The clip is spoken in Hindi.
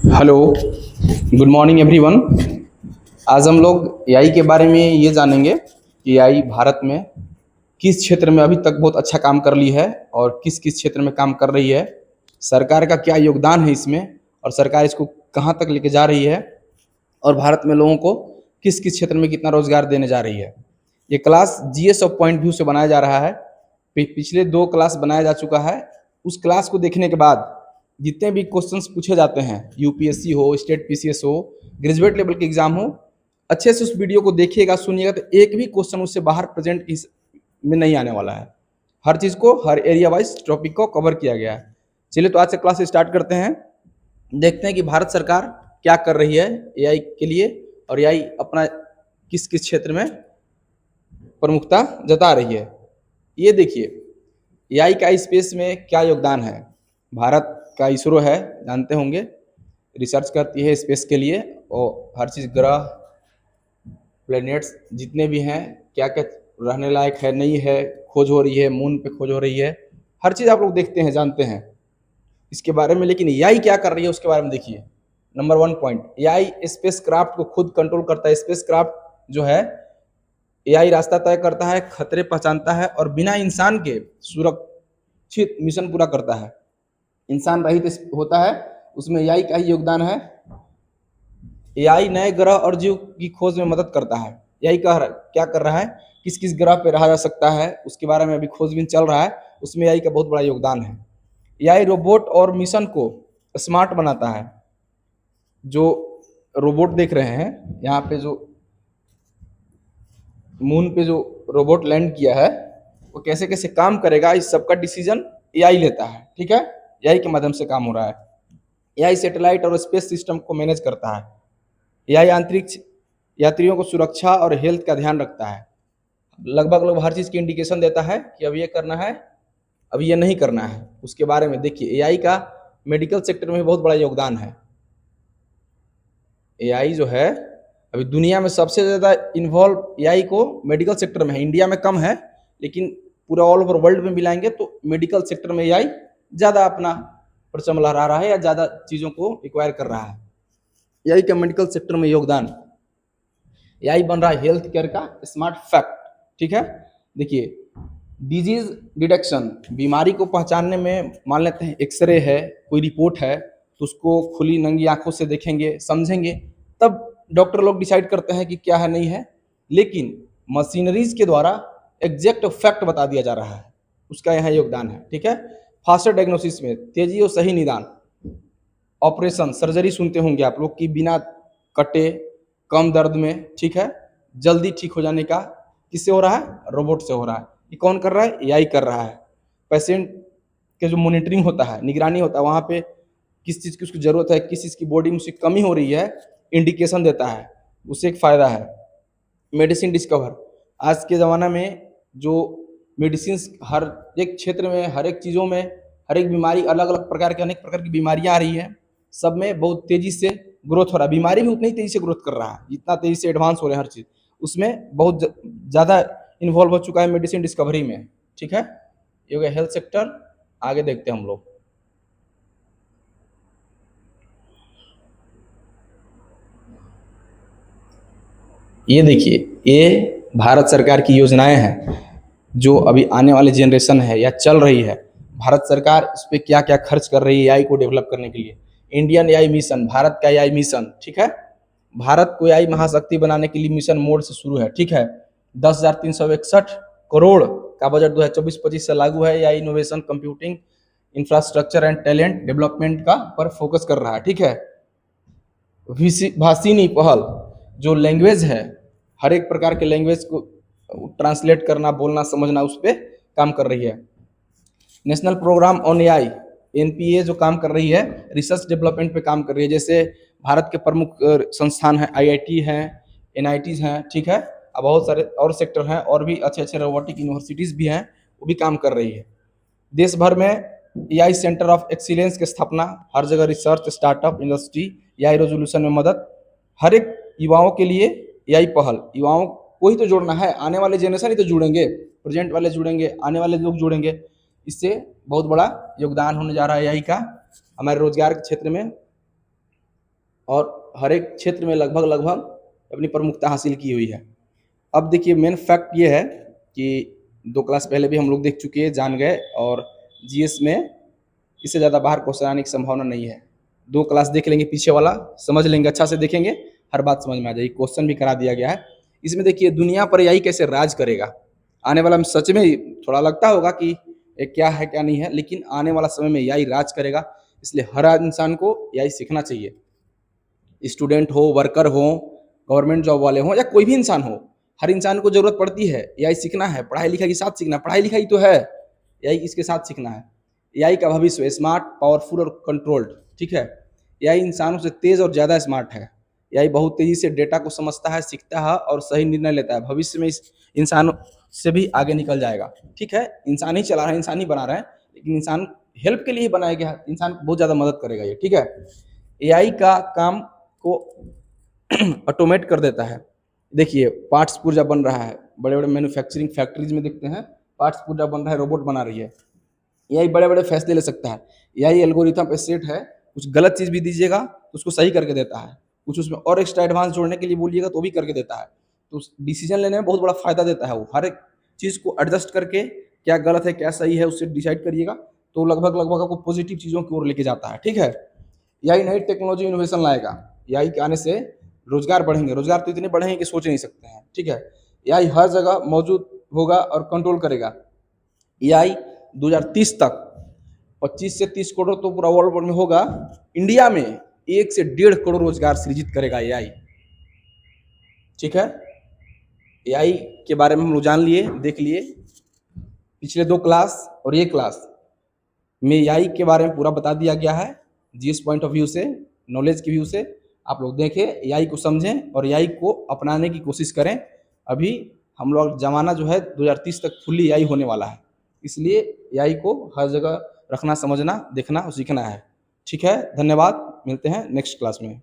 Hello, good morning everyone. आज हम लोग एआई के बारे में ये जानेंगे कि एआई भारत में किस क्षेत्र में अभी तक बहुत अच्छा काम कर ली है और किस किस क्षेत्र में काम कर रही है, सरकार का क्या योगदान है इसमें और सरकार इसको कहाँ तक लेके जा रही है और भारत में लोगों को किस किस क्षेत्र में कितना रोजगार देने जा रही है। ये class GS of point view से बनाया जा रहा है। पिछले 2 क्लास बनाया जा चुका है। उस क्लास को देखने के बाद जितने भी क्वेश्चंस पूछे जाते हैं, यूपीएससी हो, स्टेट पीसीएस हो, ग्रेजुएट लेवल के एग्जाम हो, अच्छे से उस वीडियो को देखिएगा, सुनिएगा, तो एक भी क्वेश्चन उससे बाहर प्रेजेंट में नहीं आने वाला है। हर चीज़ को, हर एरिया वाइज टॉपिक को कवर किया गया है। चलिए तो आज से क्लास स्टार्ट करते हैं। देखते हैं कि भारत सरकार क्या कर रही है एआई के लिए और एआई अपना किस किस क्षेत्र में प्रमुखता जता रही है। ये देखिए, एआई का स्पेस में क्या योगदान है। भारत का इसरो है, जानते होंगे, रिसर्च करती है स्पेस के लिए और हर चीज़, ग्रह, प्लैनेट्स जितने भी हैं, क्या क्या रहने लायक है, नहीं है, खोज हो रही है, मून पे खोज हो रही है, हर चीज़ आप लोग देखते हैं, जानते हैं इसके बारे में। लेकिन एआई क्या कर रही है उसके बारे में देखिए। Number 1 point, AI space craft को खुद कंट्रोल करता है। स्पेस क्राफ्ट जो है, एआई रास्ता तय करता है, खतरे पहचानता है और बिना इंसान के सुरक्षित मिशन पूरा करता है। इंसान रहित होता है, उसमें एआई का ही योगदान है। एआई नए ग्रह और जीव की खोज में मदद करता है। एआई क्या कर रहा है, किस किस ग्रह पे रहा जा सकता है उसके बारे में अभी खोजबीन चल रहा है, उसमें एआई का बहुत बड़ा योगदान है। एआई रोबोट और मिशन को स्मार्ट बनाता है। जो रोबोट देख रहे हैं यहाँ पे, जो मून पे जो रोबोट लैंड किया है, वो कैसे कैसे काम करेगा, इस सबका डिसीजन एआई लेता है। ठीक है, एआई के माध्यम से काम हो रहा है। एआई सैटेलाइट और स्पेस सिस्टम को मैनेज करता है। एआई अंतरिक्ष यात्रियों को सुरक्षा और हेल्थ का ध्यान रखता है। लगभग हर चीज़ की इंडिकेशन देता है कि अब ये करना है, अब ये नहीं करना है, उसके बारे में देखिए। एआई का मेडिकल सेक्टर में बहुत बड़ा योगदान है। एआई जो है, अभी दुनिया में सबसे ज़्यादा इन्वॉल्व एआई को मेडिकल सेक्टर में है। इंडिया में कम है, लेकिन पूरा ऑल ओवर वर्ल्ड में मिलाएंगे तो मेडिकल सेक्टर में एआई ज़्यादा अपना परचम लहरा रहा है या ज़्यादा चीज़ों को एक्वायर कर रहा है। एआई का मेडिकल सेक्टर में योगदान, एआई बन रहा है हेल्थ केयर का स्मार्ट फैक्ट। ठीक है, देखिए, डिजीज डिटेक्शन, बीमारी को पहचानने में, मान लेते हैं एक्सरे है, कोई रिपोर्ट है, तो उसको खुली नंगी आंखों से देखेंगे, समझेंगे, तब डॉक्टर लोग डिसाइड करते हैं कि क्या है, नहीं है। लेकिन मशीनरीज के द्वारा एग्जैक्ट फैक्ट बता दिया जा रहा है, उसका यहाँ योगदान है। ठीक है, फास्टर डायग्नोसिस में तेजी और सही निदान। ऑपरेशन, सर्जरी सुनते होंगे आप लोग कि बिना कटे, कम दर्द में, ठीक है, जल्दी ठीक हो जाने का किससे हो रहा है, रोबोट से हो रहा है। ये कौन कर रहा है, एआई कर रहा है। पेशेंट के जो मॉनिटरिंग होता है, निगरानी होता है, वहाँ पे किस चीज़ की उसको ज़रूरत है, किस चीज़ की बॉडी में उसकी कमी हो रही है, इंडिकेशन देता है, उससे एक फ़ायदा है। मेडिसिन डिस्कवर, आज के ज़माना में जो मेडिसिन हर एक क्षेत्र में, हर एक चीज़ों में, हर एक बीमारी, अलग अलग प्रकार के, अनेक प्रकार की बीमारियाँ आ रही हैं, सब में बहुत तेज़ी से ग्रोथ हो रहा है। बीमारी भी उतनी ही तेज़ी से ग्रोथ कर रहा है जितना तेज़ी से एडवांस हो रहे हैं हर चीज़, उसमें बहुत ज़्यादा इन्वॉल्व हो चुका है मेडिसिन डिस्कवरी में। ठीक है, ये हो गया हेल्थ सेक्टर। आगे देखते हैं हम लोग। ये देखिए, ये भारत सरकार की योजनाएं हैं जो अभी आने वाले जनरेशन है या चल रही है। भारत सरकार इस पर क्या क्या खर्च कर रही है एआई को डेवलप करने के लिए। इंडियन एआई मिशन, भारत का एआई मिशन। ठीक है, भारत को एआई महाशक्ति बनाने के लिए मिशन मोड से शुरू है। ठीक है, 10,361 करोड़ का बजट 2024-25 से लागू है। AI innovation, computing, infrastructure and talent development का पर फोकस कर रहा है। ठीक है, भाषिनी पहल, जो लैंग्वेज है, हर एक प्रकार के लैंग्वेज को ट्रांसलेट करना, बोलना, समझना, उस पर काम कर रही है। National programme on AI, NPA, जो काम कर रही है, रिसर्च डेवलपमेंट पे काम कर रही है। जैसे भारत के प्रमुख संस्थान हैं, आईआईटी हैं, एनआईटीज हैं। ठीक है, अब बहुत सारे और सेक्टर हैं, और भी अच्छे अच्छे रोबोटिक यूनिवर्सिटीज़ भी हैं, वो भी काम कर रही है। देश भर में एआई सेंटर ऑफ एक्सीलेंस की स्थापना, हर जगह research, startup, industry, AI resolution में मदद, हर एक युवाओं के लिए एआई पहल। युवाओं को ही तो जोड़ना है, आने वाले जनरेशन ही तो जुड़ेंगे, प्रेजेंट वाले जुड़ेंगे, आने वाले लोग जुड़ेंगे। इससे बहुत बड़ा योगदान होने जा रहा है एआई का हमारे रोजगार के क्षेत्र में। और हर एक क्षेत्र में लगभग लगभग अपनी प्रमुखता हासिल की हुई है। अब देखिए मेन फैक्ट ये है कि 2 क्लास पहले भी हम लोग देख चुके हैं, जान गए, और जीएस में इससे ज़्यादा बाहर क्वेश्चन आने की संभावना नहीं है। 2 क्लास देख लेंगे पीछे वाला, समझ लेंगे, अच्छा से देखेंगे, हर बात समझ में आ जाएगी। क्वेश्चन भी करा दिया गया है। इसमें देखिए दुनिया पर एआई कैसे राज करेगा। आने वाला में सच में थोड़ा लगता होगा कि ये क्या है क्या नहीं है, लेकिन आने वाला समय में एआई राज करेगा। इसलिए हर इंसान को एआई सीखना चाहिए। स्टूडेंट हो, वर्कर हो, गवर्नमेंट जॉब वाले हों या कोई भी इंसान हो, हर इंसान को ज़रूरत पड़ती है। एआई सीखना है, पढ़ाई लिखाई के साथ सीखना है। पढ़ाई लिखाई तो है, एआई इसके साथ सीखना है। एआई का भविष्य स्मार्ट, पावरफुल और कंट्रोल्ड, ठीक है। एआई इंसानों से तेज़ और ज़्यादा स्मार्ट है। एआई बहुत तेज़ी से डेटा को समझता है, सीखता है और सही निर्णय लेता है। भविष्य में इस इंसानों से भी आगे निकल जाएगा, ठीक है। इंसान ही चला रहा है, इंसान ही बना रहा है, लेकिन इंसान हेल्प के लिए ही बनाया गया है। इंसान को बहुत ज़्यादा मदद करेगा ये, ठीक है। एआई का काम को ऑटोमेट कर देता है। देखिए पार्ट्स पुर्जा बन रहा है, बड़े-बड़े मैन्युफैक्चरिंग फैक्ट्रीज में देखते हैं पार्ट्स पुर्जा बन रहा है, रोबोट बना रही है। एआई बड़े-बड़े फैसले ले सकता है। एआई एल्गोरिथम पे सेट है, कुछ गलत चीज़ भी दीजिएगा तो उसको सही करके देता है। कुछ उसमें और एक्स्ट्रा एडवांस जोड़ने के लिए बोलिएगा तो भी करके देता है। तो डिसीजन लेने में बहुत बड़ा फ़ायदा देता है वो। हर एक चीज़ को एडजस्ट करके क्या गलत है, क्या सही है, उससे डिसाइड करिएगा तो लगभग-लगभग आपको पॉजिटिव चीज़ों की ओर लेके जाता है, ठीक है। एआई नई टेक्नोलॉजी इनोवेशन लाएगा। एआई के आने से रोज़गार बढ़ेंगे, रोज़गार तो इतने बढ़ेंगे कि सोच नहीं सकते हैं, ठीक है। एआई हर जगह मौजूद होगा और कंट्रोल करेगा। एआई 2030 तक 25 से 30 करोड़ तो पूरा वर्ल्ड में होगा। इंडिया में 1 से 1.5 करोड़ रोज़गार सृजित करेगा एआई, ठीक है। एआई के बारे में हम लोग जान लिए, देख लिए। पिछले 2 क्लास और ये क्लास में एआई के बारे में पूरा बता दिया गया है, जीएस पॉइंट ऑफ व्यू से, नॉलेज के व्यू से। आप लोग देखें, एआई को समझें और एआई को अपनाने की कोशिश करें। अभी हम लोग ज़माना जो है 2030 तक फुल्ली एआई होने वाला है, इसलिए एआई को हर जगह रखना, समझना, देखना और सीखना है, ठीक है। धन्यवाद, मिलते हैं नेक्स्ट क्लास में।